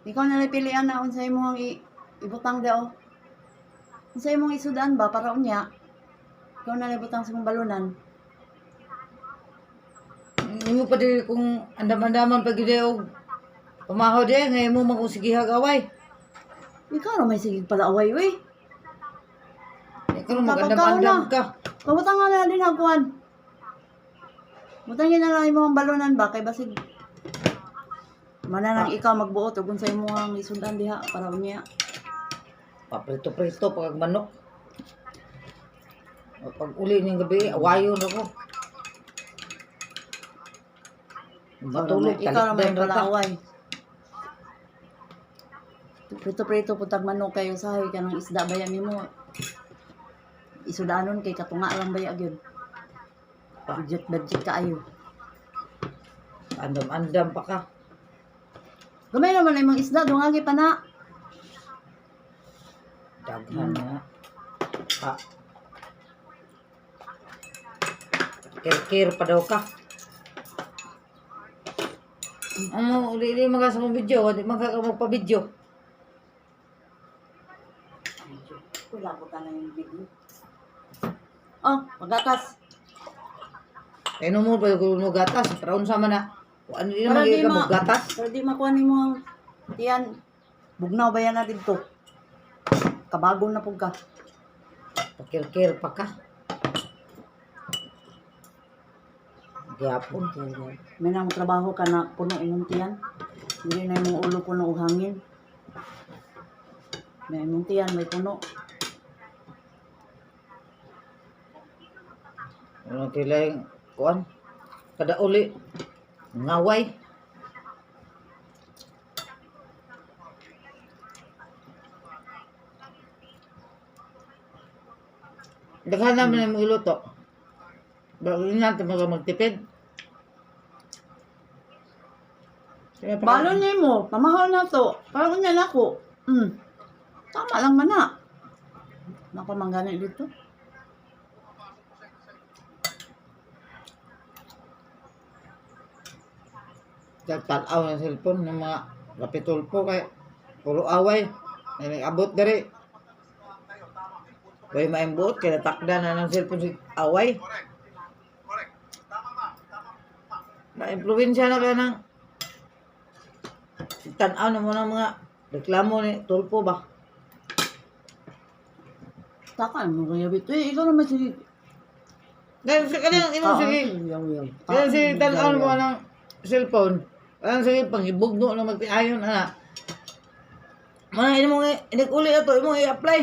Ikaw na lang pilihan na unsay mo ang ibutang daw. Unsay mong isudan ba para unya? Ikaw na lang ibutang sa mong balunan. Hindi mo pa di kung andam-andaman pag hindi og pamahaw di, ngayon mo magkusigihag away. Ikaw na may sigig pala away, we. Ikaw na magandam-andam ka. Pabutang nga na din hakuan. Butangin na lang yung mga balunan ba, kay basig. Mananang ikaw magbuot, o kung sa'yo mo ang isundan diha, para unya. Paprito-prito pag manok. Pag uli ng gabi, awayon ako. Matulog, Ikaw na may talikdan rata. palaway. Prito-prito putag manok kayo sahay ka ng isda bayan mo. Isudanon kay katunga lang baya gyud. Budget kaayo. Andam-andam pa ka. Gamay naman ay mga isda dungagi pa na. Daghan na. Ha. Care pa daw ka. Ano, uli magasama mo video, hindi magpa-video. Wala ko na yung video. Oh, magatas. Ano mo ba yung gatas? Para sama na. Ano din naman yung gatas? Para di makuha ni mo yan. Bugnaw ba yan natin to? Kabagong na po ka. Pakir-kir pa ka. Gapon. May nang trabaho ka na puno imong tiyan. Hindi na imong ulo puno og hangin. May imong tiyan, may puno. Ano kilaing kuan? Kada uli ngaway. Daghan naman yung iluto. Bago natin magtipid. Balon niya mo, pamahal na to. Parang niya nako. Tama lang man na. Nako manggana dito. Tag-tanaw ng cellphone ng mga kapitulpo kay puro away. May abot dari. Kaya maing buot, kaya takda na ng cellphone si away. Na-influensya na kaya ng tanaw na mo ng mga reklamo ni tulpo ba? Takan mo kaya bito. Ikaw naman sige. Dahil sa kanyang imo sige. Dahil si tanaw mo ng cellphone. Ang sige, pangibugno na magtiayon, anak. Mga ini mo inig-uli na to, imo i-apply.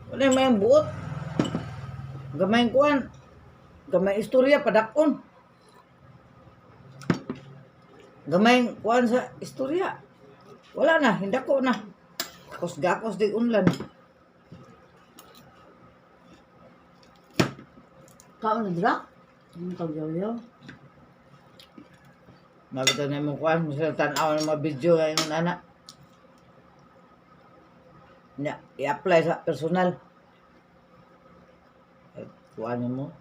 Wala may ang buot. Gamay kuan. Gamay istorya, padakon. Gamay kuan sa istorya. Wala na, hindako na. Gakos di unlan. Kaon na dira? Ang tagyaw-yaw. Mabito na mo kuan, masaya tanaw ng mga video ngayon, anak. I-apply sa personal. Kuan mo.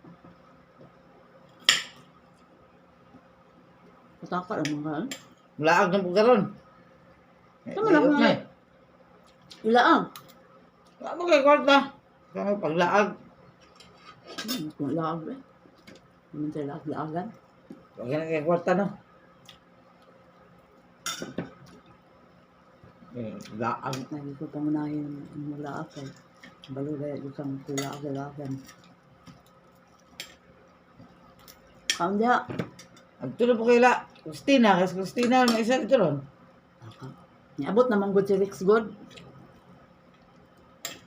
Pataka lang mga. Laag ng pagkaroon. Tama na mga. Ilaang. Wala mo kay kwarta. Kaya paglaag. Kung ilaang ba? Hindi tayo laagan. Huwag na kay kwarta, no? Laag. Lagi ko pangunahin ang laakay. Balo kaya isang tulaagan. Kaon diha. Ang tulo po kay Christina. Kasi Christina, may isa ito ron. Niabot naman good si Rex God.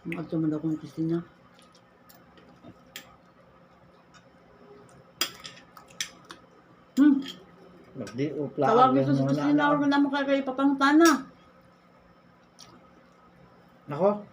Magto man daw kong Christina. Di upla. Tawagin ko si Christina or na mo kay papangutana. Nako.